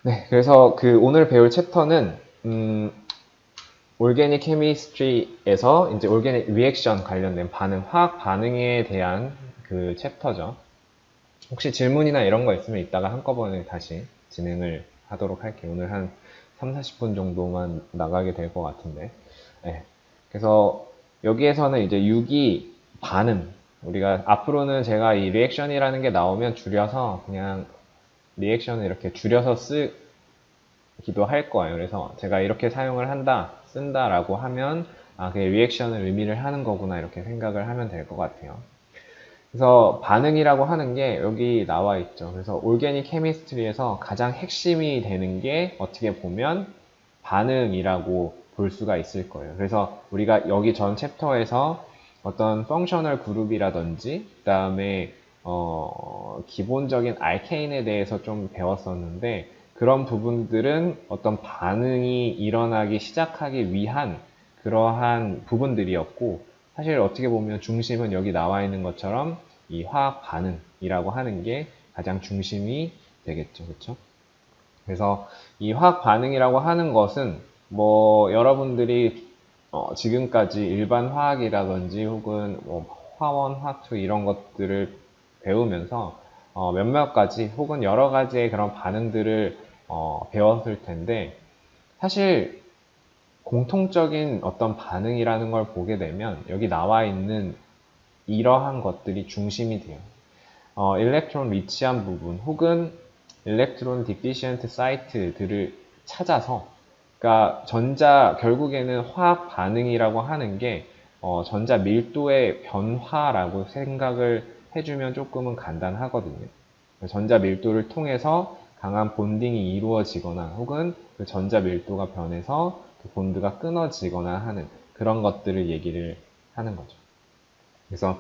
네, 그래서 그 오늘 배울 챕터는 올게닉 케미스트리에서 이제 올게닉 리액션 관련된 반응, 화학 반응에 대한 그 챕터죠. 혹시 질문이나 이런 거 있으면 이따가 한꺼번에 다시 진행을 하도록 할게요. 오늘 한 3, 40분 정도만 나가게 될 것 같은데. 네. 그래서 여기에서는 이제 유기 반응. 우리가 앞으로는 제가 이 리액션이라는 게 나오면 줄여서 그냥 리액션을 이렇게 줄여서 쓰기도 할 거예요. 그래서 제가 이렇게 사용을 쓴다라고 하면 아, 그게 리액션을 의미를 하는 거구나 이렇게 생각을 하면 될 것 같아요. 그래서 반응이라고 하는 게 여기 나와 있죠. 그래서 올게닉 케미스트리에서 가장 핵심이 되는 게 어떻게 보면 반응이라고 볼 수가 있을 거예요. 그래서 우리가 여기 전 챕터에서 어떤 펑셔널 그룹이라든지 그다음에 기본적인 알케인에 대해서 좀 배웠었는데 그런 부분들은 어떤 반응이 일어나기 시작하기 위한 그러한 부분들이었고 사실 어떻게 보면 중심은 여기 나와 있는 것처럼 이 화학 반응이라고 하는 게 가장 중심이 되겠죠. 그렇죠? 그래서 이 화학 반응이라고 하는 것은 뭐 여러분들이 지금까지 일반 화학이라든지 혹은 뭐 화원, 화투 이런 것들을 배우면서 몇몇 가지 혹은 여러 가지의 그런 반응들을 배웠을 텐데 사실 공통적인 어떤 반응이라는 걸 보게 되면 여기 나와 있는 이러한 것들이 중심이 돼요. 일렉트론 리치한 부분 혹은 일렉트론 디피시언트 사이트들을 찾아서 그러니까 결국에는 화학 반응이라고 하는 게 전자 밀도의 변화라고 생각을 해주면 조금은 간단하거든요. 전자 밀도를 통해서 강한 본딩이 이루어지거나 혹은 그 전자 밀도가 변해서 그 본드가 끊어지거나 하는 그런 것들을 얘기를 하는 거죠. 그래서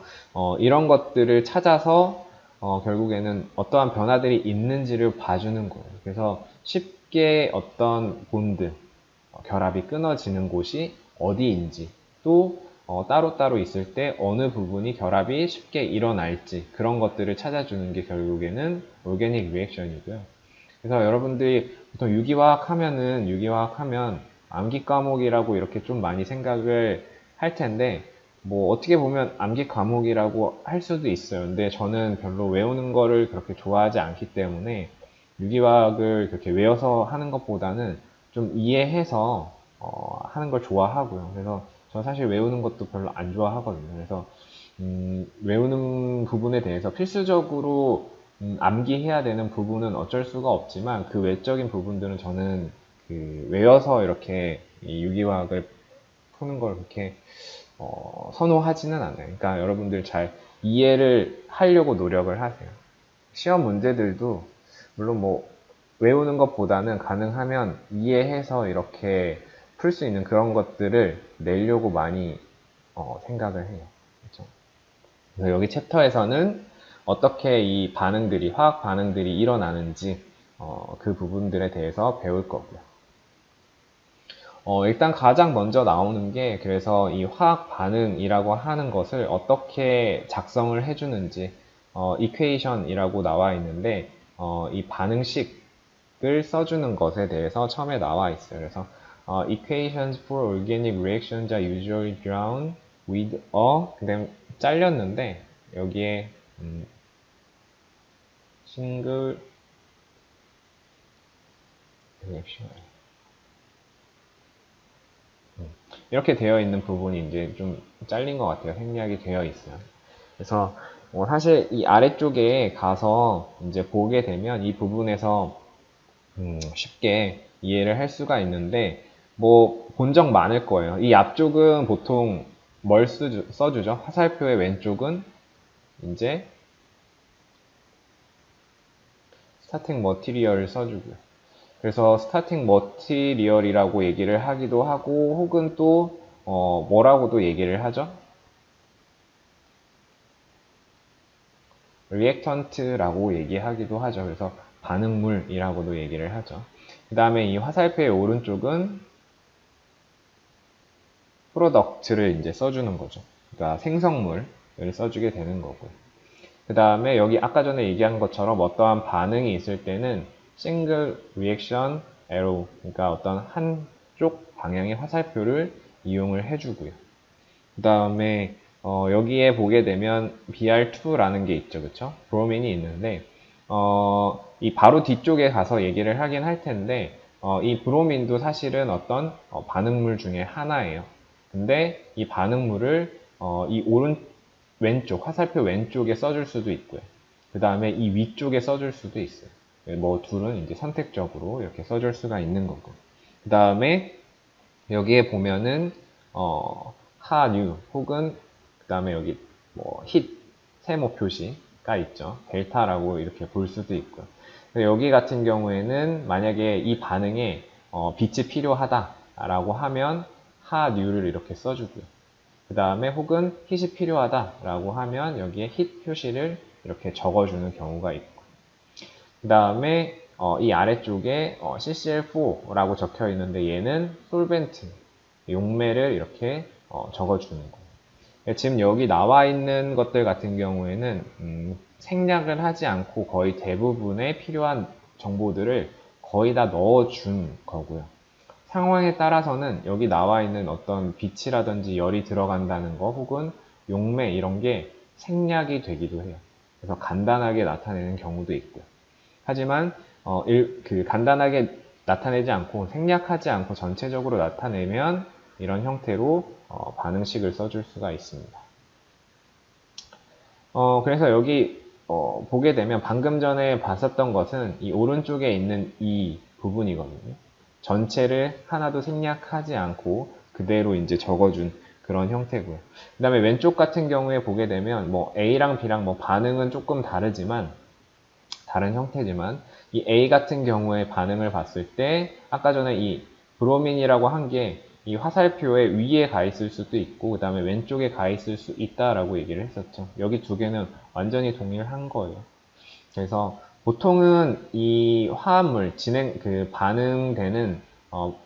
이런 것들을 찾아서 결국에는 어떠한 변화들이 있는지를 봐주는 거예요. 그래서 쉽게 어떤 본드, 결합이 끊어지는 곳이 어디인지 또 따로따로 있을 때 어느 부분이 결합이 쉽게 일어날지 그런 것들을 찾아주는 게 결국에는 올게닉 리액션이고요. 그래서 여러분들이 보통 유기화학 하면 암기 과목이라고 이렇게 좀 많이 생각을 할 텐데 뭐 어떻게 보면 암기 과목이라고 할 수도 있어요. 근데 저는 별로 외우는 거를 그렇게 좋아하지 않기 때문에 유기화학을 그렇게 외워서 하는 것보다는 좀 이해해서 하는 걸 좋아하고요. 그래서 저는 사실 외우는 것도 별로 안 좋아하거든요. 그래서 외우는 부분에 대해서 필수적으로 암기해야 되는 부분은 어쩔 수가 없지만 그 외적인 부분들은 저는 그 외워서 이렇게 이 유기화학을 푸는 걸 그렇게 선호하지는 않아요. 그러니까 여러분들 잘 이해를 하려고 노력을 하세요. 시험 문제들도 물론 뭐 외우는 것보다는 가능하면 이해해서 이렇게 풀 수 있는 그런 것들을 내려고 많이 생각을 해요. 그렇죠? 그래서 여기 챕터에서는 어떻게 이 반응들이, 화학 반응들이 일어나는지 그 부분들에 대해서 배울 거고요. 일단 가장 먼저 나오는 게 그래서 이 화학 반응이라고 하는 것을 어떻게 작성을 해주는지 이퀘이션이라고 나와 있는데 이 반응식을 써주는 것에 대해서 처음에 나와 있어요. 그래서 equations for organic reactions are usually drawn with a 그다음 잘렸는데 여기에 single reaction 이렇게 되어 있는 부분이 이제 좀 잘린 것 같아요. 생략이 되어 있어요. 그래서 사실 이 아래쪽에 가서 이제 보게 되면 이 부분에서 쉽게 이해를 할 수가 있는데 뭐 본 적 많을 거예요. 이 앞쪽은 보통 뭘 써주죠? 화살표의 왼쪽은 이제 스타팅 머티리얼을 써주고요. 그래서 스타팅 머티리얼이라고 얘기를 하기도 하고 혹은 또 뭐라고도 얘기를 하죠? 리액턴트라고 얘기하기도 하죠. 그래서 반응물이라고도 얘기를 하죠. 그 다음에 이 화살표의 오른쪽은 프로덕트를 이제 써주는 거죠. 그러니까 생성물을 써주게 되는 거고요. 그 다음에 여기 아까 전에 얘기한 것처럼 어떠한 반응이 있을 때는 single reaction arrow, 그러니까 어떤 한쪽 방향의 화살표를 이용을 해주고요. 그 다음에 여기에 보게 되면 BR2라는 게 있죠, 그쵸? 브로민이 있는데 이 바로 뒤쪽에 가서 얘기를 하긴 할 텐데 이 브로민도 사실은 어떤 반응물 중에 하나예요. 근데 이 반응물을 이 왼쪽 화살표 왼쪽에 써줄 수도 있고요. 그 다음에 이 위쪽에 써줄 수도 있어요. 뭐 둘은 이제 선택적으로 이렇게 써줄 수가 있는 거고. 그 다음에 여기에 보면은 하류 혹은 그 다음에 여기 뭐 힛 세모 표시가 있죠. 델타라고 이렇게 볼 수도 있고요. 여기 같은 경우에는 만약에 이 반응에 빛이 필요하다라고 하면 하류를 이렇게 써주고요. 그 다음에 혹은 힛이 필요하다라고 하면 여기에 힛 표시를 이렇게 적어주는 경우가 있고, 그 다음에 이 아래쪽에 CCl4라고 적혀 있는데 얘는 솔벤트, 용매를 이렇게 적어주는 거예요. 지금 여기 나와 있는 것들 같은 경우에는 생략을 하지 않고 거의 대부분의 필요한 정보들을 거의 다 넣어준 거고요. 상황에 따라서는 여기 나와 있는 어떤 빛이라든지 열이 들어간다는 거 혹은 용매 이런 게 생략이 되기도 해요. 그래서 간단하게 나타내는 경우도 있고요. 하지만 간단하게 나타내지 않고 생략하지 않고 전체적으로 나타내면 이런 형태로 반응식을 써줄 수가 있습니다. 그래서 여기 보게 되면 방금 전에 봤었던 것은 이 오른쪽에 있는 이 부분이거든요. 전체를 하나도 생략하지 않고 그대로 이제 적어준 그런 형태고요. 그 다음에 왼쪽 같은 경우에 보게 되면 뭐 A랑 B랑 뭐 반응은 조금 다른 형태지만 이 A 같은 경우에 반응을 봤을 때 아까 전에 이 브로민이라고 한 게 이 화살표의 위에 가 있을 수도 있고 그 다음에 왼쪽에 가 있을 수 있다라고 얘기를 했었죠. 여기 두 개는 완전히 동일한 거예요. 그래서 보통은 이 화합물 반응되는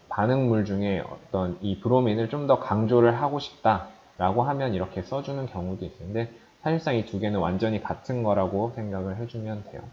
반응물 중에 어떤 이 브로민을 좀 더 강조를 하고 싶다라고 하면 이렇게 써주는 경우도 있는데 사실상 이 두 개는 완전히 같은 거라고 생각을 해주면 돼요.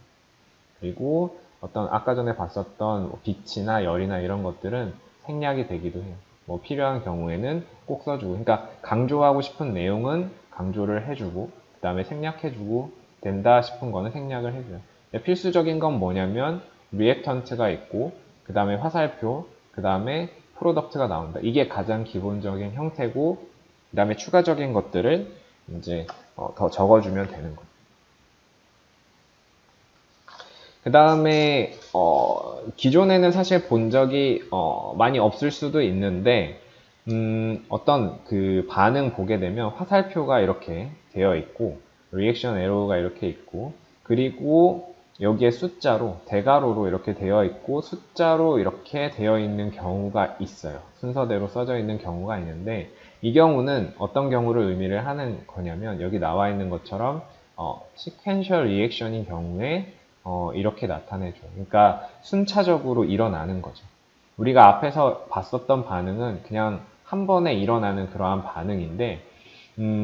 그리고 어떤 아까 전에 봤었던 빛이나 열이나 이런 것들은 생략이 되기도 해요. 뭐 필요한 경우에는 꼭 써주고, 그러니까 강조하고 싶은 내용은 강조를 해주고, 그 다음에 생략해주고, 된다 싶은 거는 생략을 해줘요. 필수적인 건 뭐냐면 리액턴트가 있고, 그 다음에 화살표, 그 다음에 프로덕트가 나온다. 이게 가장 기본적인 형태고, 그 다음에 추가적인 것들을 이제 더 적어주면 되는 거예요. 그 다음에 기존에는 사실 본 적이 많이 없을 수도 있는데 어떤 그 반응 보게 되면 화살표가 이렇게 되어 있고 리액션 에러가 이렇게 있고 그리고 여기에 숫자로 대괄호로 이렇게 되어 있고 숫자로 이렇게 되어 있는 경우가 있어요. 순서대로 써져 있는 경우가 있는데 이 경우는 어떤 경우를 의미를 하는 거냐면 여기 나와 있는 것처럼 시퀀셜 리액션인 경우에 이렇게 나타내줘요. 그러니까 순차적으로 일어나는 거죠. 우리가 앞에서 봤었던 반응은 그냥 한 번에 일어나는 그러한 반응인데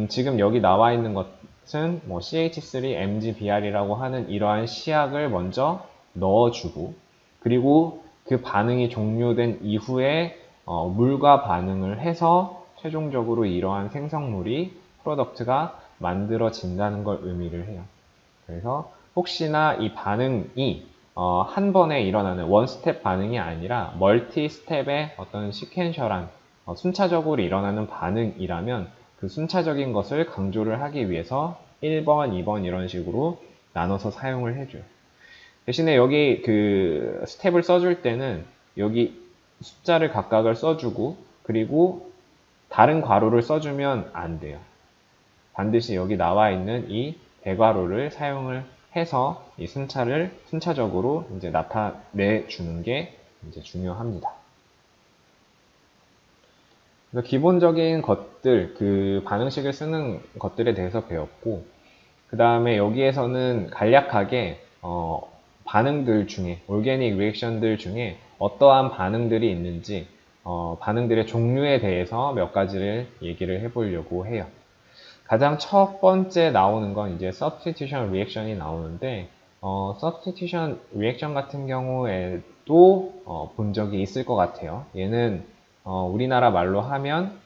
지금 여기 나와 있는 것은 뭐 CH3 MgBr이라고 하는 이러한 시약을 먼저 넣어주고 그리고 그 반응이 종료된 이후에 물과 반응을 해서 최종적으로 이러한 생성물이 프로덕트가 만들어진다는 걸 의미를 해요. 그래서 혹시나 이 반응이 한 번에 일어나는 원 스텝 반응이 아니라 멀티 스텝의 어떤 시퀀셜한 순차적으로 일어나는 반응이라면 그 순차적인 것을 강조를 하기 위해서 1번, 2번 이런 식으로 나눠서 사용을 해줘요. 대신에 여기 그 스텝을 써줄 때는 여기 숫자를 각각을 써주고 그리고 다른 괄호를 써주면 안 돼요. 반드시 여기 나와 있는 이 대괄호를 사용을 해서 이 순차적으로 이제 나타내 주는 게 이제 중요합니다. 그래서 기본적인 것들, 그 반응식을 쓰는 것들에 대해서 배웠고, 그 다음에 여기에서는 간략하게 반응들 중에, 올게닉 리액션들 중에 어떠한 반응들이 있는지, 반응들의 종류에 대해서 몇 가지를 얘기를 해보려고 해요. 가장 첫 번째 나오는 건 이제 substitution reaction이 나오는데 substitution reaction 같은 경우에도 본 적이 있을 것 같아요. 얘는 우리나라 말로 하면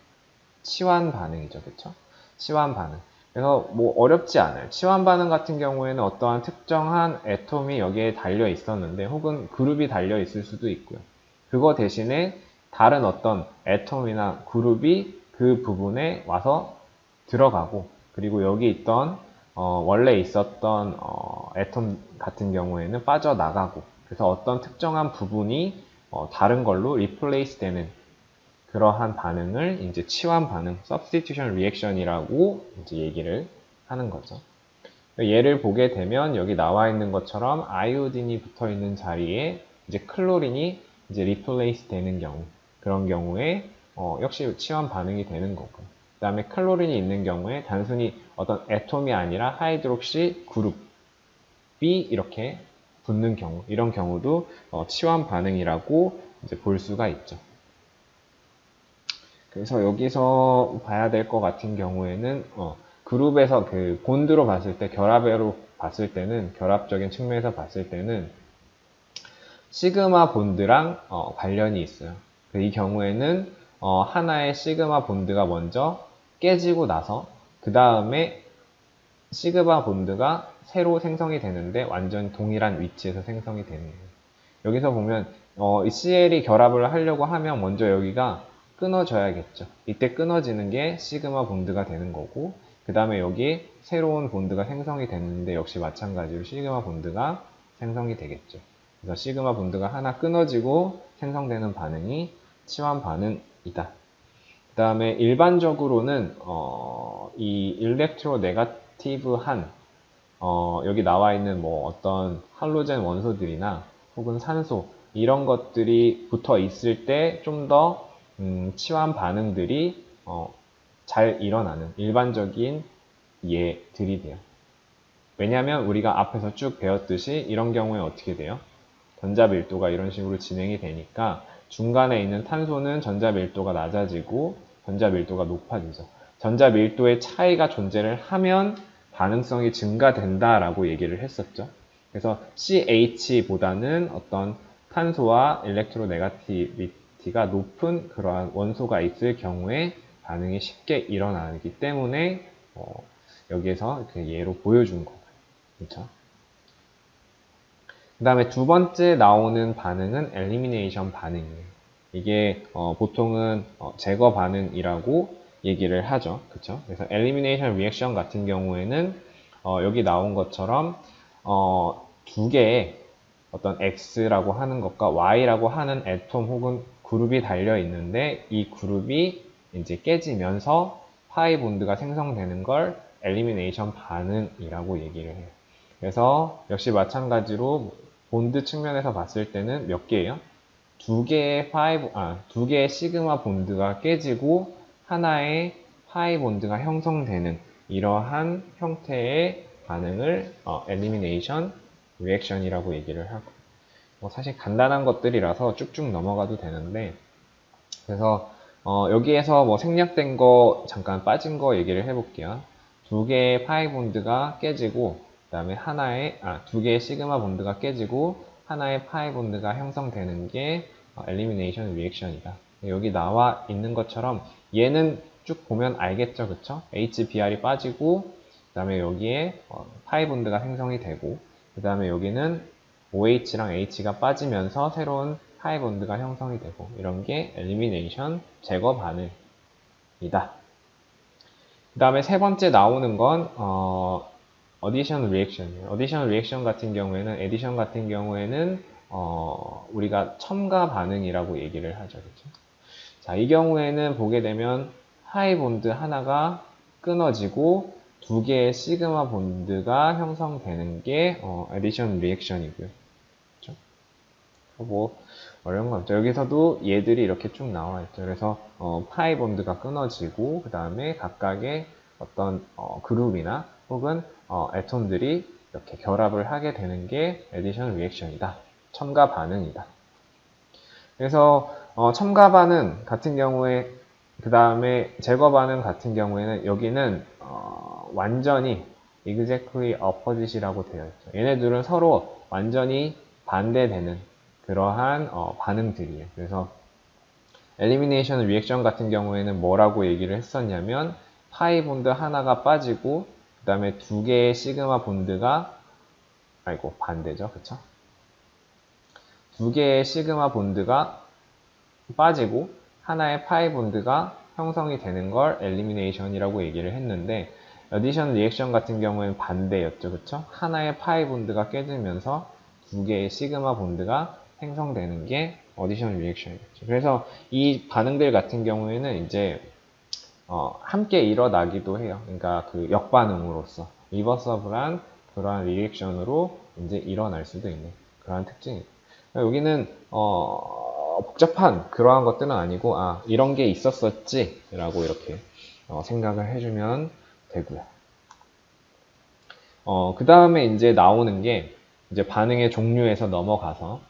치환 반응이죠, 그쵸? 치환 반응. 그래서 뭐 어렵지 않아요. 치환 반응 같은 경우에는 어떠한 특정한 애톰이 여기에 달려 있었는데, 혹은 그룹이 달려 있을 수도 있고요. 그거 대신에 다른 어떤 애톰이나 그룹이 그 부분에 와서 들어가고, 그리고 여기 있던 원래 있었던 애톰 같은 경우에는 빠져나가고, 그래서 어떤 특정한 부분이 다른 걸로 리플레이스 되는 그러한 반응을 이제 치환 반응, substitution reaction이라고 이제 얘기를 하는 거죠. 얘를 보게 되면 여기 나와 있는 것처럼 아이오딘이 붙어 있는 자리에 이제 클로린이 이제 리플레이스 되는 경우, 그런 경우에 역시 치환 반응이 되는 거고, 그 다음에 클로린이 있는 경우에 단순히 어떤 애톰이 아니라 하이드록시 그룹이 이렇게 붙는 경우, 이런 경우도 치환 반응이라고 이제 볼 수가 있죠. 그래서 여기서 봐야 될 것 같은 경우에는 그룹에서 그 본드로 봤을 때, 결합으로 봤을 때는, 결합적인 측면에서 봤을 때는 시그마 본드랑 관련이 있어요. 이 경우에는 하나의 시그마 본드가 먼저 깨지고 나서 그 다음에 시그마 본드가 새로 생성이 되는데 완전 동일한 위치에서 생성이 되는 거예요. 여기서 보면 이 CL이 결합을 하려고 하면 먼저 여기가 끊어져야겠죠. 이때 끊어지는 게 시그마 본드가 되는 거고, 그 다음에 여기 새로운 본드가 생성이 됐는데 역시 마찬가지로 시그마 본드가 생성이 되겠죠. 그래서 시그마 본드가 하나 끊어지고 생성되는 반응이 치환 반응이다. 그 다음에 일반적으로는 이 일렉트로 네거티브한 여기 나와 있는 뭐 어떤 할로젠 원소들이나 혹은 산소 이런 것들이 붙어 있을 때 좀 더 치환 반응들이 잘 일어나는 일반적인 예들이 돼요. 왜냐하면 우리가 앞에서 쭉 배웠듯이 이런 경우에 어떻게 돼요? 전자 밀도가 이런 식으로 진행이 되니까 중간에 있는 탄소는 전자 밀도가 낮아지고 전자 밀도가 높아지죠. 전자 밀도의 차이가 존재를 하면 반응성이 증가된다라고 얘기를 했었죠. 그래서 CH보다는 어떤 탄소와 일렉트로네가티비티가 높은 그러한 원소가 있을 경우에 반응이 쉽게 일어나기 때문에 여기에서 이렇게 예로 보여준 거고요. 그렇죠? 그 다음에 두 번째 나오는 반응은 엘리미네이션 반응이에요. 이게 보통은 제거 반응이라고 얘기를 하죠. 그쵸? 그래서 엘리미네이션 리액션 같은 경우에는 여기 나온 것처럼 두 개의 어떤 X라고 하는 것과 Y라고 하는 애톰 혹은 그룹이 달려 있는데 이 그룹이 이제 깨지면서 파이 본드가 생성되는 걸 엘리미네이션 반응이라고 얘기를 해요. 그래서 역시 마찬가지로 본드 측면에서 봤을 때는 몇 개예요? 두 개의 시그마 본드가 깨지고 하나의 파이 본드가 형성되는 이러한 형태의 반응을 엘리미네이션 리액션이라고 얘기를 하고, 사실 간단한 것들이라서 쭉쭉 넘어가도 되는데, 그래서 여기에서 뭐 생략된 거 잠깐 빠진 거 얘기를 해볼게요. 두 개의 파이 본드가 깨지고 그다음에 두 개의 시그마 본드가 깨지고 하나의 파이 본드가 형성되는 게 엘리미네이션 리액션이다. 여기 나와 있는 것처럼 얘는 쭉 보면 알겠죠, 그쵸? HBr이 빠지고 그다음에 여기에 파이 본드가 생성이 되고 그다음에 여기는 OH랑 H가 빠지면서 새로운 파이 본드가 형성이 되고 이런 게 엘리미네이션 제거 반응이다. 그 다음에 세 번째 나오는 건 어디션 리액션이에요. 어디션 리액션 같은 경우에는 에디션 같은 경우에는 우리가 첨가 반응이라고 얘기를 하죠. 그렇죠? 자, 이 경우에는 보게 되면 하이 본드 하나가 끊어지고 두 개의 시그마 본드가 형성되는 게 에디션 리액션이고요. 그렇죠? 뭐 어려운 거 없죠. 여기서도 얘들이 이렇게 쭉 나와 있죠. 그래서 파이 본드가 끊어지고 그 다음에 각각의 어떤 그룹이나 혹은 애톰들이 이렇게 결합을 하게 되는 게 에디션 리액션이다. 첨가 반응이다. 그래서 첨가 반응 같은 경우에 그 다음에 제거 반응 같은 경우에는 여기는 완전히 exactly opposite이라고 되어 있죠. 얘네들은 서로 완전히 반대되는 그러한 반응들이에요. 그래서 elimination reaction 같은 경우에는 뭐라고 얘기를 했었냐면 파이 본드 하나가 빠지고 그 다음에 두 개의 시그마 본드가 반대죠. 그쵸? 두 개의 시그마 본드가 빠지고 하나의 파이 본드가 형성이 되는 걸 엘리미네이션이라고 얘기를 했는데 어디션 리액션 같은 경우에는 반대였죠. 그쵸? 하나의 파이 본드가 깨지면서 두 개의 시그마 본드가 생성되는 게 어디션 리액션이겠죠. 그래서 이 반응들 같은 경우에는 이제 함께 일어나기도 해요. 그러니까 그 역반응으로서 리버서블한 그러한 리액션으로 이제 일어날 수도 있는 그러한 특징이에요. 여기는 복잡한 그러한 것들은 아니고 이런 게 있었었지 라고 이렇게 생각을 해주면 되고요. 그 다음에 이제 나오는 게 이제 반응의 종류에서 넘어가서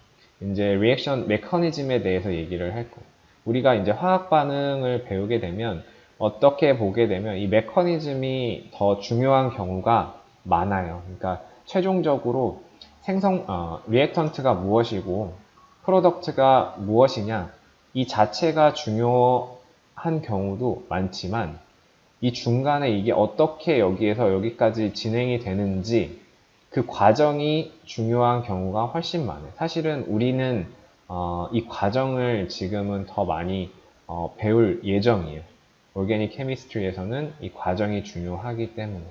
이제 리액션 메커니즘에 대해서 얘기를 할 거예요. 우리가 이제 화학 반응을 배우게 되면 어떻게 보게 되면 이 메커니즘이 더 중요한 경우가 많아요. 그러니까 최종적으로 리액턴트가 무엇이고 프로덕트가 무엇이냐 이 자체가 중요한 경우도 많지만 이 중간에 이게 어떻게 여기에서 여기까지 진행이 되는지 그 과정이 중요한 경우가 훨씬 많아요. 사실은 우리는 이 과정을 지금은 더 많이 배울 예정이에요. 오르게닉 케미스트리에서는 이 과정이 중요하기 때문에.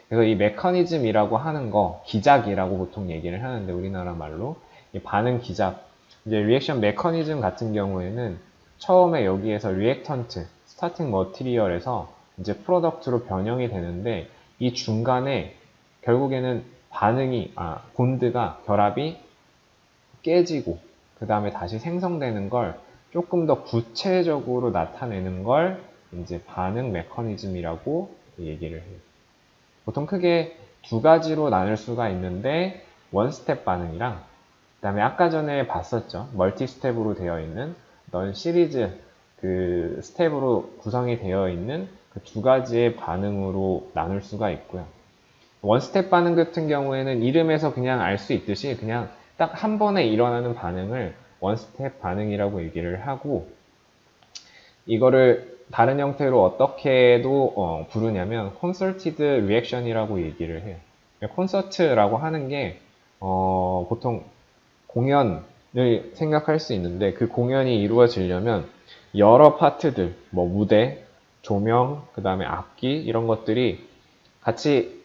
그래서 이 메커니즘이라고 하는 거, 기작이라고 보통 얘기를 하는데 우리나라 말로 이 반응 기작, 이제 리액션 메커니즘 같은 경우에는 처음에 여기에서 리액턴트, 스타팅 머티리얼에서 이제 프로덕트로 변형이 되는데 이 중간에 결국에는 본드가 결합이 깨지고 그 다음에 다시 생성되는 걸 조금 더 구체적으로 나타내는 걸 이제 반응 메커니즘이라고 얘기를 해요. 보통 크게 두 가지로 나눌 수가 있는데 원스텝 반응이랑 그 다음에 아까 전에 봤었죠. 멀티 스텝으로 되어 있는 어떤 시리즈 그 스텝으로 구성이 되어 있는 그 두 가지의 반응으로 나눌 수가 있고요. 원스텝 반응 같은 경우에는 이름에서 그냥 알 수 있듯이 그냥 딱 한 번에 일어나는 반응을 원스텝 반응이라고 얘기를 하고 이거를 다른 형태로 어떻게도 부르냐면 콘서티드 리액션이라고 얘기를 해요. 콘서트라고 하는 게 보통 공연을 생각할 수 있는데 그 공연이 이루어지려면 여러 파트들, 뭐 무대, 조명, 그 다음에 악기 이런 것들이 같이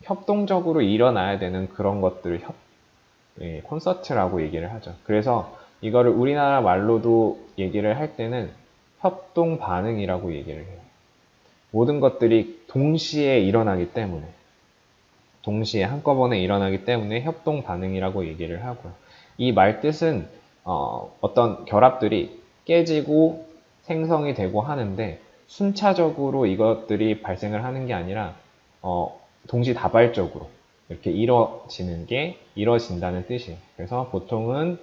협동적으로 일어나야 되는 그런 것들을 콘서트라고 얘기를 하죠. 그래서 이거를 우리나라 말로도 얘기를 할 때는 협동 반응이라고 얘기를 해요. 모든 것들이 동시에 일어나기 때문에 동시에 한꺼번에 일어나기 때문에 협동 반응이라고 얘기를 하고요. 이 말 뜻은 어떤 결합들이 깨지고 생성이 되고 하는데 순차적으로 이것들이 발생을 하는 게 아니라 동시다발적으로 이렇게 이루어진다는 뜻이에요. 그래서 보통은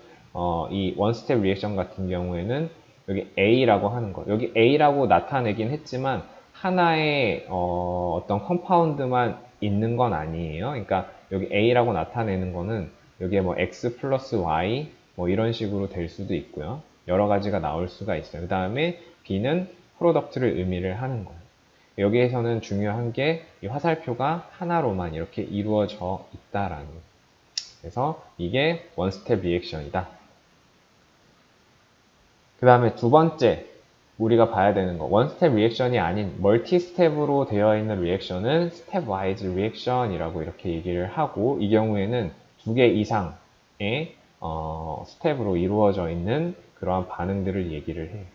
이 원스텝 리액션 같은 경우에는 여기 A라고 하는 거, 여기 A라고 나타내긴 했지만 하나의 어떤 컴파운드만 있는 건 아니에요. 그러니까 여기 A라고 나타내는 거는 여기에 뭐 X 플러스 Y 뭐 이런 식으로 될 수도 있고요. 여러 가지가 나올 수가 있어요. 그 다음에 B는 프로덕트를 의미를 하는 거예요. 여기에서는 중요한 게 이 화살표가 하나로만 이렇게 이루어져 있다라는 거예요. 그래서 이게 원스텝 리액션이다. 그 다음에 두 번째 우리가 봐야 되는 거 원스텝 리액션이 아닌 멀티 스텝으로 되어 있는 리액션은 스텝 와이즈 리액션이라고 이렇게 얘기를 하고 이 경우에는 두 개 이상의 스텝으로 이루어져 있는 그러한 반응들을 얘기를 해요.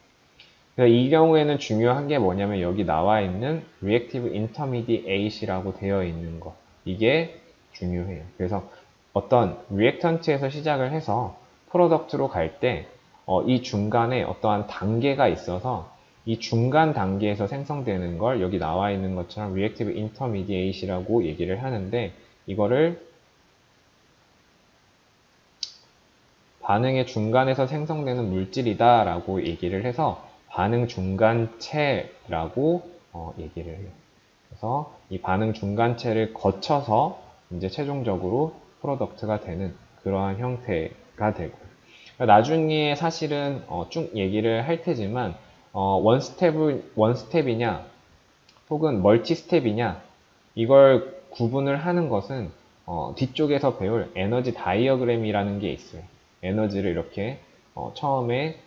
그래서 이 경우에는 중요한 게 뭐냐면 여기 나와 있는 reactive intermediate이라고 되어 있는 거 이게 중요해요. 그래서 어떤 리액턴트에서 시작을 해서 프로덕트로 갈 때 이 중간에 어떠한 단계가 있어서 이 중간 단계에서 생성되는 걸 여기 나와 있는 것처럼 reactive intermediate이라고 얘기를 하는데 이거를 반응의 중간에서 생성되는 물질이다 라고 얘기를 해서 반응 중간체라고 얘기를 해요. 그래서 이 반응 중간체를 거쳐서 이제 최종적으로 프로덕트가 되는 그러한 형태가 되고, 나중에 사실은 쭉 얘기를 할 테지만 원스텝이냐 혹은 멀티스텝이냐 이걸 구분을 하는 것은 뒤쪽에서 배울 에너지 다이어그램이라는 게 있어요. 에너지를 이렇게 처음에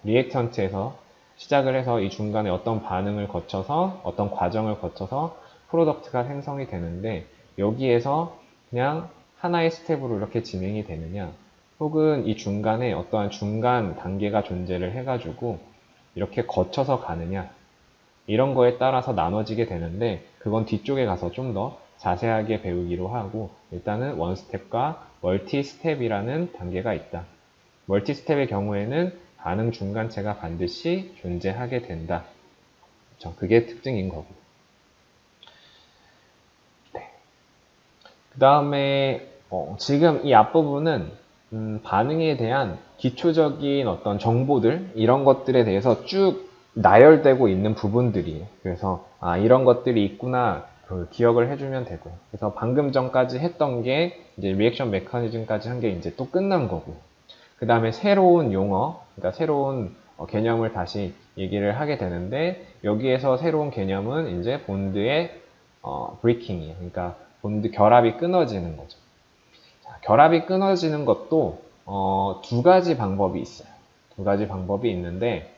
리액턴트에서 시작을 해서 이 중간에 어떤 반응을 거쳐서 어떤 과정을 거쳐서 프로덕트가 생성이 되는데, 여기에서 그냥 하나의 스텝으로 이렇게 진행이 되느냐, 혹은 이 중간에 어떠한 중간 단계가 존재를 해가지고 이렇게 거쳐서 가느냐, 이런 거에 따라서 나눠지게 되는데, 그건 뒤쪽에 가서 좀 더 자세하게 배우기로 하고, 일단은 원 스텝과 멀티 스텝이라는 단계가 있다. 멀티 스텝의 경우에는 반응 중간체가 반드시 존재하게 된다. 그렇죠? 그게 특징인 거고. 네. 그 다음에 지금 이 앞부분은 반응에 대한 기초적인 어떤 정보들, 이런 것들에 대해서 쭉 나열되고 있는 부분들이에요. 그래서 이런 것들이 있구나, 기억을 해주면 되고요. 그래서 방금 전까지 했던 게 이제 리액션 메커니즘까지 한 게 이제 또 끝난 거고, 그 다음에 새로운 용어, 그러니까 새로운 개념을 다시 얘기를 하게 되는데, 여기에서 새로운 개념은 이제 본드의 브레이킹이에요. 그러니까 본드 결합이 끊어지는 거죠. 자, 결합이 끊어지는 것도 두 가지 방법이 있어요. 두 가지 방법이 있는데,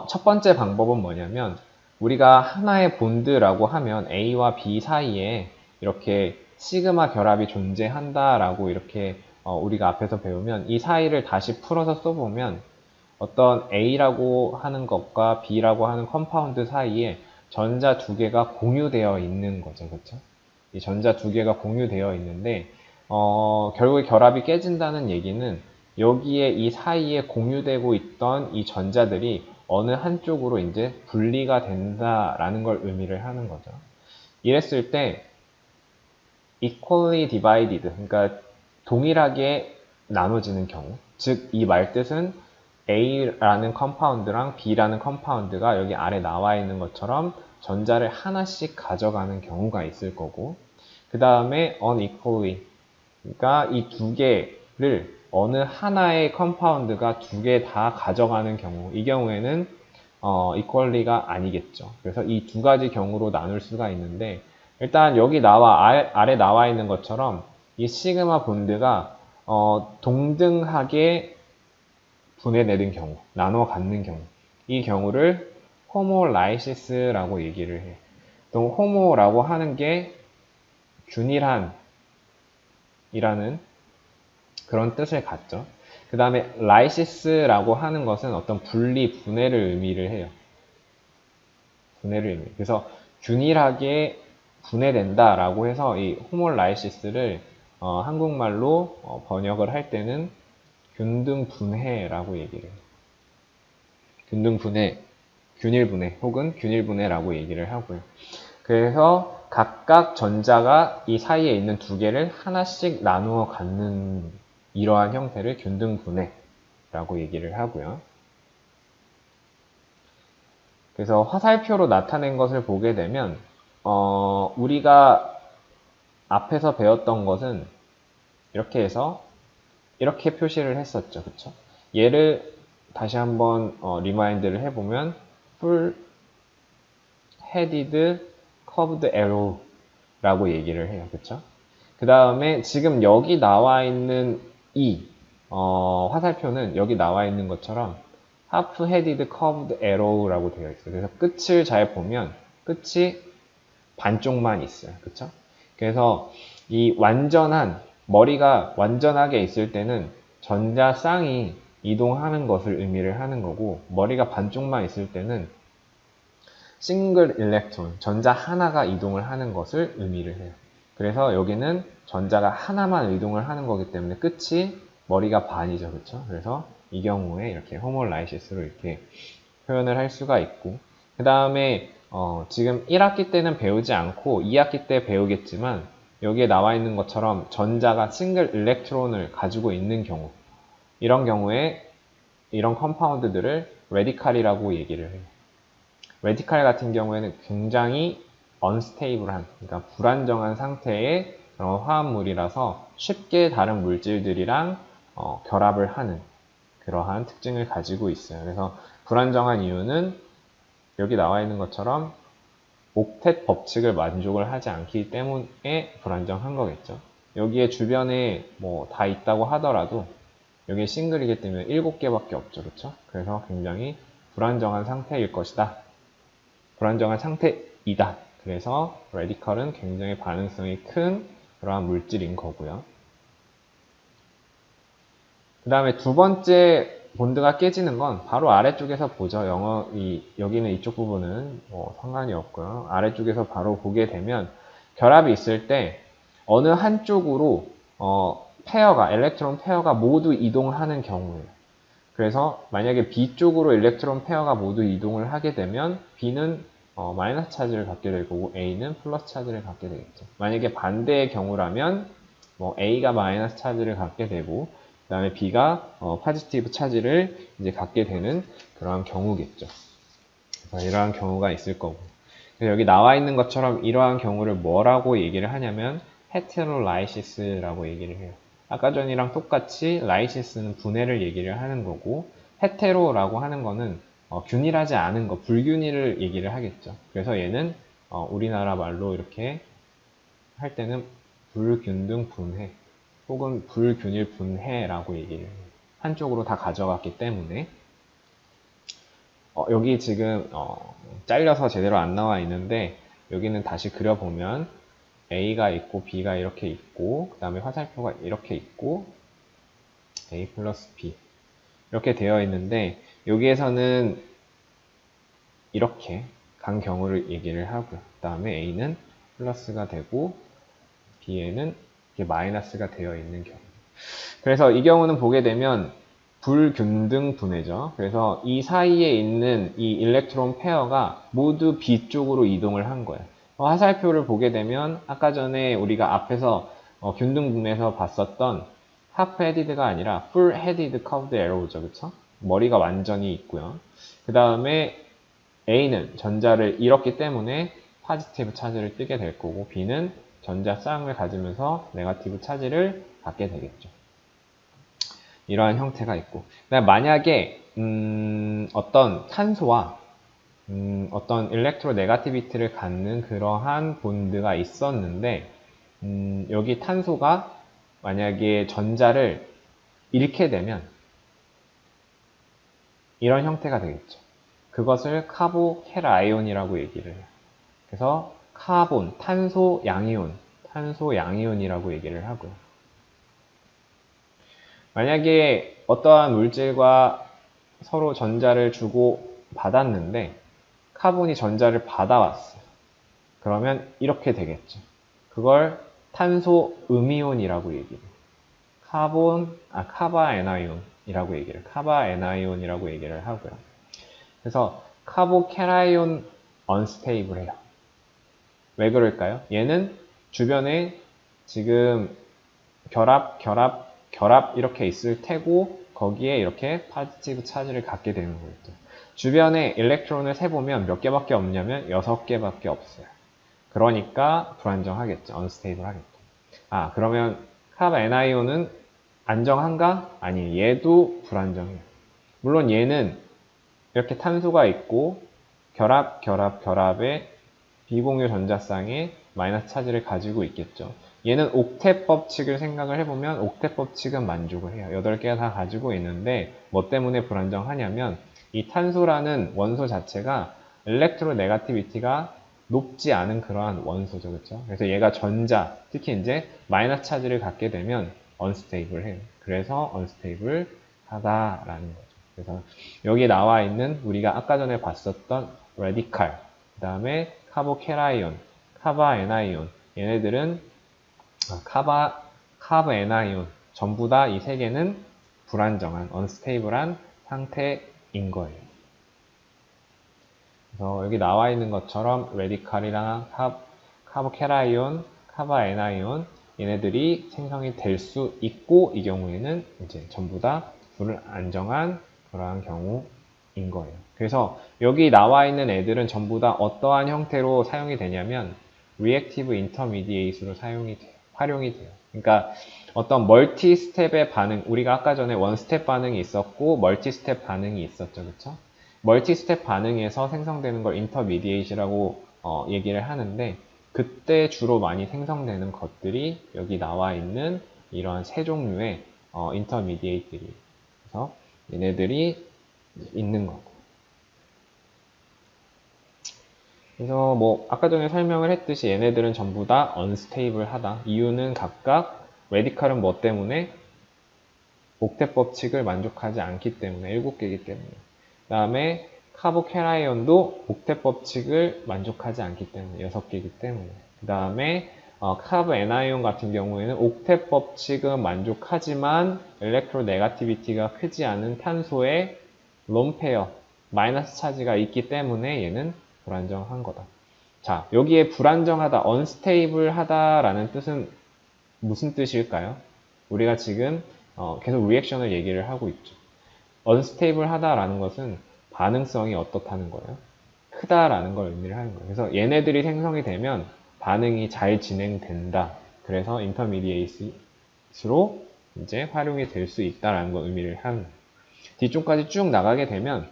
첫 번째 방법은 뭐냐면, 우리가 하나의 본드라고 하면 A와 B 사이에 이렇게 시그마 결합이 존재한다라고 이렇게 우리가 앞에서 배우면, 이 사이를 다시 풀어서 써보면 어떤 A라고 하는 것과 B라고 하는 컴파운드 사이에 전자 두 개가 공유되어 있는 거죠. 그렇죠? 이 전자 두 개가 공유되어 있는데, 결국에 결합이 깨진다는 얘기는 여기에 이 사이에 공유되고 있던 이 전자들이 어느 한쪽으로 이제 분리가 된다라는 걸 의미를 하는 거죠. 이랬을 때 equally divided, 그러니까 동일하게 나눠지는 경우, 즉 이 말뜻은 A라는 컴파운드랑 B라는 컴파운드가 여기 아래 나와 있는 것처럼 전자를 하나씩 가져가는 경우가 있을 거고, 그 다음에 unequally, 그러니까 이 두 개를 어느 하나의 컴파운드가 두 개 다 가져가는 경우, 이 경우에는 equally가 아니겠죠. 그래서 이 두 가지 경우로 나눌 수가 있는데, 일단 여기 아래 나와 있는 것처럼 이 시그마 본드가 동등하게 분해되는 경우, 나눠 갖는 경우, 이 경우를 호모라이시스라고 얘기를 해. 또 호모라고 하는 게 균일한이라는 그런 뜻을 갖죠. 그 다음에 라이시스라고 하는 것은 어떤 분리, 분해를 의미를 해요. 분해를 의미. 그래서 균일하게 분해된다라고 해서 이 호모라이시스를 한국말로 번역을 할 때는 균등분해라고 얘기를 해요. 균등분해, 균일분해 혹은 균일분해라고 얘기를 하고요. 그래서 각각 전자가 이 사이에 있는 두 개를 하나씩 나누어 갖는 이러한 형태를 균등분해라고 얘기를 하고요. 그래서 화살표로 나타낸 것을 보게 되면 우리가 앞에서 배웠던 것은 이렇게 해서 이렇게 표시를 했었죠. 그쵸? 얘를 다시 한번 리마인드를 해보면 full headed curved arrow 라고 얘기를 해요. 그쵸? 그 다음에 지금 여기 나와 있는 이 화살표는 여기 나와 있는 것처럼 half headed curved arrow라고 되어 있어요. 그래서 끝을 잘 보면 끝이 반쪽만 있어요. 그쵸? 그래서 이 머리가 완전하게 있을 때는 전자 쌍이 이동하는 것을 의미를 하는 거고, 머리가 반쪽만 있을 때는 싱글 일렉트론, 전자 하나가 이동을 하는 것을 의미를 해요. 그래서 여기는 전자가 하나만 이동을 하는 거기 때문에 끝이 머리가 반이죠. 그렇죠? 그래서 이 경우에 이렇게 호모라이시스로 이렇게 표현을 할 수가 있고, 그 다음에 지금 1학기 때는 배우지 않고 2학기 때 배우겠지만, 여기에 나와 있는 것처럼 전자가 싱글 일렉트론을 가지고 있는 경우, 이런 경우에 이런 컴파운드들을 레디칼이라고 얘기를 해요. 레디칼 같은 경우에는 굉장히 unstable한, 그러니까 불안정한 상태의 그런 화합물이라서 쉽게 다른 물질들이랑 결합을 하는 그러한 특징을 가지고 있어요. 그래서 불안정한 이유는 여기 나와 있는 것처럼 옥텟 법칙을 만족을 하지 않기 때문에 불안정한 거겠죠. 여기에 주변에 뭐 다 있다고 하더라도 여기에 싱글이기 때문에 7개밖에 없죠. 그렇죠? 그래서 굉장히 불안정한 상태일 것이다. 불안정한 상태이다. 그래서 레디컬은 굉장히 반응성이 큰 그러한 물질인 거고요. 그 다음에 두 번째 본드가 깨지는 건 바로 아래쪽에서 보죠. 여기는 이쪽 부분은 뭐 상관이 없고요. 아래쪽에서 바로 보게 되면 결합이 있을 때 어느 한쪽으로 일렉트론 페어가 모두 이동하는 경우예요. 그래서 만약에 B 쪽으로 일렉트론 페어가 모두 이동을 하게 되면 B는 마이너스 차지를 갖게 될 거고 A는 플러스 차지를 갖게 되겠죠. 만약에 반대의 경우라면 A가 마이너스 차지를 갖게 되고 그 다음에 B가 포지티브 차지를 이제 갖게 되는 그러한 경우겠죠. 이러한 경우가 있을 거고. 그래서 여기 나와 있는 것처럼 이러한 경우를 뭐라고 얘기를 하냐면 헤테로라이시스라고 얘기를 해요. 아까 전이랑 똑같이 라이시스는 분해를 얘기를 하는 거고 헤테로라고 하는 거는 균일하지 않은 거, 불균일을 얘기를 하겠죠. 그래서 얘는 우리나라 말로 이렇게 할 때는 불균등 분해 혹은 불균일 분해라고 얘기를 해요. 한쪽으로 다 가져갔기 때문에 여기 지금 잘려서 제대로 안 나와 있는데 여기는 다시 그려보면 A가 있고 B가 이렇게 있고 그 다음에 화살표가 이렇게 있고 A 플러스 B 이렇게 되어 있는데 여기에서는 이렇게 간 경우를 얘기를 하고요. 그 다음에 A는 플러스가 되고 B에는 이렇게 마이너스가 되어 있는 경우. 그래서 이 경우는 보게 되면 불균등 분해죠. 그래서 이 사이에 있는 이 일렉트론 페어가 모두 B 쪽으로 이동을 한 거예요. 화살표를 보게 되면 아까 전에 우리가 앞에서 균등 분해에서 봤었던 하프 헤디드가 아니라 풀 헤디드 커브드 에로우죠. 그쵸? 머리가 완전히 있고요. 그 다음에 A는 전자를 잃었기 때문에 포지티브 차지를 뜨게 될 거고 B는 전자 쌍을 가지면서 네거티브 차지를 갖게 되겠죠. 이러한 형태가 있고 만약에 어떤 탄소와 어떤 일렉트로 네가티비티를 갖는 그러한 본드가 있었는데 여기 탄소가 만약에 전자를 잃게 되면 이런 형태가 되겠죠. 그것을 카보케라이온이라고 얘기를 해요. 그래서 카본, 탄소 양이온이라고 얘기를 하고요. 만약에 어떠한 물질과 서로 전자를 주고 받았는데 카본이 전자를 받아왔어요. 그러면 이렇게 되겠죠. 그걸 탄소 음이온이라고 얘기해요. 카바 애나이온이라고 얘기를 하고요. 그래서 카보캐라이온 언스테이블해요. 왜 그럴까요? 얘는 주변에 지금 결합 이렇게 있을 테고 거기에 이렇게 포지티브 차지를 갖게 되는 거겠죠. 주변에 일렉트론을 세보면 몇 개밖에 없냐면 6개밖에 없어요. 그러니까 불안정하겠죠. unstable 하겠죠. 그러면 카바 애나이온은 안정한가? 아니, 얘도 불안정해요. 물론 얘는 이렇게 탄소가 있고 결합에 비공유 전자쌍에 마이너스 차지를 가지고 있겠죠. 얘는 옥텟 법칙을 생각을 해보면 옥텟 법칙은 만족을 해요. 8개가 다 가지고 있는데 뭐 때문에 불안정하냐면 이 탄소라는 원소 자체가 일렉트로 네가티비티가 높지 않은 그러한 원소죠. 그렇죠? 그래서 얘가 특히 이제 마이너스 차지를 갖게 되면 unstable 해요. 그래서 unstable 하다라는 거죠. 그래서 여기 나와 있는 우리가 아까 전에 봤었던 레디칼, 그 다음에 카보캐라이온, 카바애나이온, 얘네들은 카브애나이온 전부 다 이 세 개는 불안정한, unstable한 상태인 거예요. 그래서 여기 나와 있는 것처럼 레디칼이랑 카보캐라이온, 카바애나이온 얘네들이 생성이 될 수 있고 이 경우에는 이제 전부 다 불안정한 그러한 경우인 거예요. 그래서 여기 나와 있는 애들은 전부 다 어떠한 형태로 사용이 되냐면 Reactive Intermediate로 활용이 돼요. 그러니까 어떤 멀티 스텝의 반응, 우리가 아까 전에 원 스텝 반응이 있었고 멀티 스텝 반응이 있었죠. 그쵸? 멀티 스텝 반응에서 생성되는 걸 intermediate라고 얘기를 하는데 그때 주로 많이 생성되는 것들이 여기 나와 있는 이러한 세 종류의 intermediate들이에요. 그래서 얘네들이 있는 거고. 그래서 뭐 아까 전에 설명을 했듯이 얘네들은 전부 다 unstable하다. 이유는 각각 레디칼은 뭐 때문에 옥텟 법칙을 만족하지 않기 때문에 7개이기 때문에. 그 다음에 카보캐라이온도 옥텟 법칙을 만족하지 않기 때문에 6개이기 때문에. 그 다음에 카브 애나이온 같은 경우에는 옥텟 법칙은 만족하지만 일렉트로 네가티비티가 크지 않은 탄소에 롬페어 마이너스 차지가 있기 때문에 얘는 불안정한 거다. 자, 여기에 불안정하다, unstable하다라는 뜻은 무슨 뜻일까요? 우리가 지금 계속 리액션을 얘기를 하고 있죠. unstable하다라는 것은 반응성이 어떻다는 거예요? 크다라는 걸 의미를 하는 거예요. 그래서 얘네들이 생성이 되면 반응이 잘 진행된다. 그래서 intermediate로 이제 활용이 될 수 있다라는 걸 의미를 하는 거예요. 뒤쪽까지 쭉 나가게 되면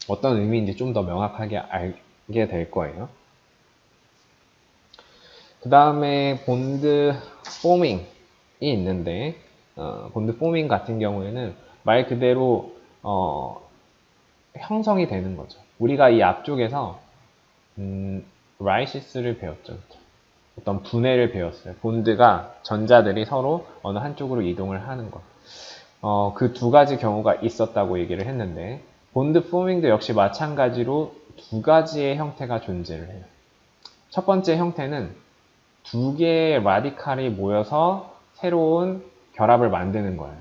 어떤 의미인지 좀 더 명확하게 알게 될 거예요. 그 다음에 본드 포밍이 있는데 본드 포밍 같은 경우에는 말 그대로 형성이 되는 거죠. 우리가 이 앞쪽에서 라이시스를 배웠죠. 어떤 분해를 배웠어요. 본드가 전자들이 서로 어느 한쪽으로 이동을 하는 것. 그 두 가지 경우가 있었다고 얘기를 했는데 본드 포밍도 역시 마찬가지로 두 가지의 형태가 존재를 해요. 첫 번째 형태는 두 개의 라디칼이 모여서 새로운 결합을 만드는 거예요.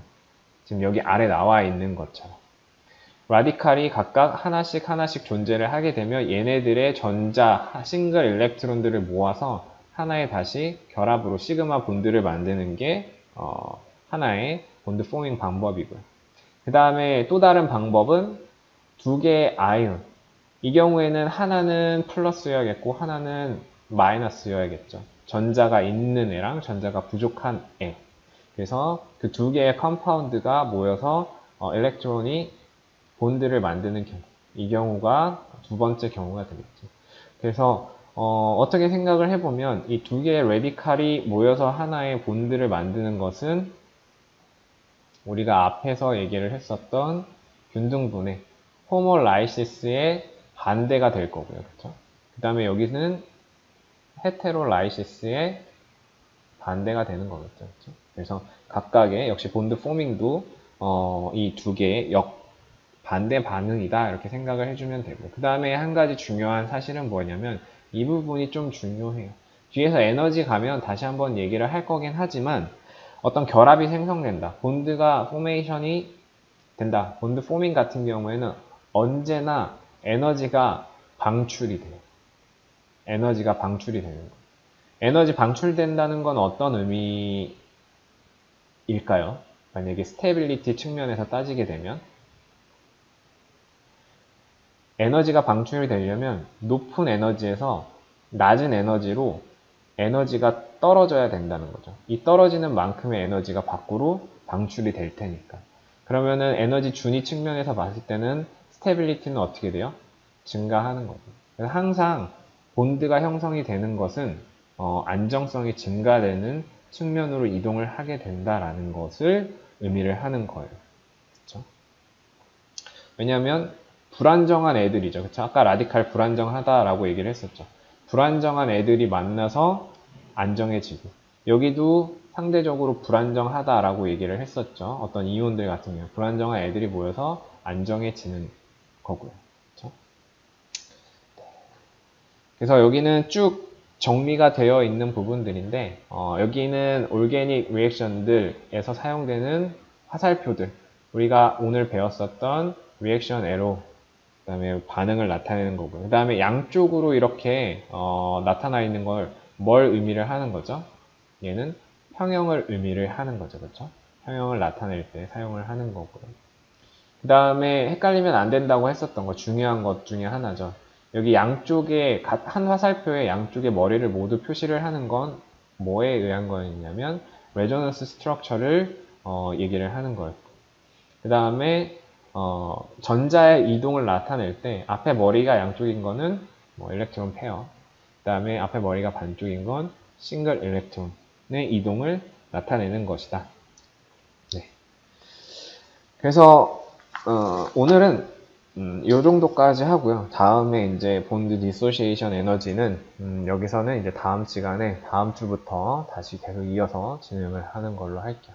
지금 여기 아래 나와 있는 것처럼. 라디칼이 각각 하나씩 존재를 하게 되면 얘네들의 전자 싱글 일렉트론들을 모아서 하나의 다시 결합으로 시그마 본드를 만드는 게 하나의 본드 포밍 방법이고요. 그 다음에 또 다른 방법은 두 개의 아이온. 이 경우에는 하나는 플러스여야겠고 하나는 마이너스여야겠죠. 전자가 있는 애랑 전자가 부족한 애. 그래서 그 두 개의 컴파운드가 모여서 일렉트론이 본드를 만드는 경우. 이 경우가 두 번째 경우가 되겠죠. 그래서 어떻게 생각을 해보면 이 두 개의 레디칼이 모여서 하나의 본드를 만드는 것은 우리가 앞에서 얘기를 했었던 균등분해, 호모라이시스의 반대가 될 거고요. 그렇죠? 그 다음에 여기는 헤테로라이시스의 반대가 되는 거겠죠. 그렇죠? 그래서 각각의 역시 본드 포밍도 이 두 개의 반대 반응이다 이렇게 생각을 해주면 되고 그 다음에 한 가지 중요한 사실은 뭐냐면 이 부분이 좀 중요해요. 뒤에서 에너지 가면 다시 한번 얘기를 할 거긴 하지만 어떤 결합이 생성된다. 본드가 포메이션이 된다. 본드 포밍 같은 경우에는 언제나 에너지가 방출이 돼요. 에너지가 방출이 되는 거예요. 에너지 방출된다는 건 어떤 의미일까요? 만약에 스테빌리티 측면에서 따지게 되면 에너지가 방출이 되려면 높은 에너지에서 낮은 에너지로 에너지가 떨어져야 된다는 거죠. 이 떨어지는 만큼의 에너지가 밖으로 방출이 될 테니까. 그러면은 에너지 준위 측면에서 봤을 때는 스테빌리티는 어떻게 돼요? 증가하는 거죠. 그래서 항상 본드가 형성이 되는 것은 안정성이 증가되는 측면으로 이동을 하게 된다라는 것을 의미를 하는 거예요. 그렇죠? 왜냐하면 불안정한 애들이죠. 그쵸? 아까 라디칼 불안정하다라고 얘기를 했었죠. 불안정한 애들이 만나서 안정해지고 여기도 상대적으로 불안정하다라고 얘기를 했었죠. 어떤 이온들 같은 경우 불안정한 애들이 모여서 안정해지는 거고요. 그쵸? 그래서 여기는 쭉 정리가 되어 있는 부분들인데 여기는 올게닉 리액션들에서 사용되는 화살표들 우리가 오늘 배웠었던 리액션 에로 그 다음에 반응을 나타내는 거고요. 그 다음에 양쪽으로 이렇게 나타나 있는 걸 뭘 의미를 하는 거죠? 얘는 평형을 의미를 하는 거죠. 그렇죠? 평형을 나타낼 때 사용을 하는 거고요. 그 다음에 헷갈리면 안 된다고 했었던 거 중요한 것 중에 하나죠. 여기 양쪽에 한 화살표의 양쪽에 머리를 모두 표시를 하는 건 뭐에 의한 거였냐면 레조넌스 스트럭처를 얘기를 하는 거였고 그 다음에 전자의 이동을 나타낼 때 앞에 머리가 양쪽인 거는 뭐 일렉트론 페어 그 다음에 앞에 머리가 반쪽인 건 싱글 일렉트론의 이동을 나타내는 것이다. 네. 그래서 오늘은 이 정도까지 하고요. 다음에 이제 본드 디소시에이션 에너지는 여기서는 이제 다음 시간에 다음 주부터 다시 계속 이어서 진행을 하는 걸로 할게요.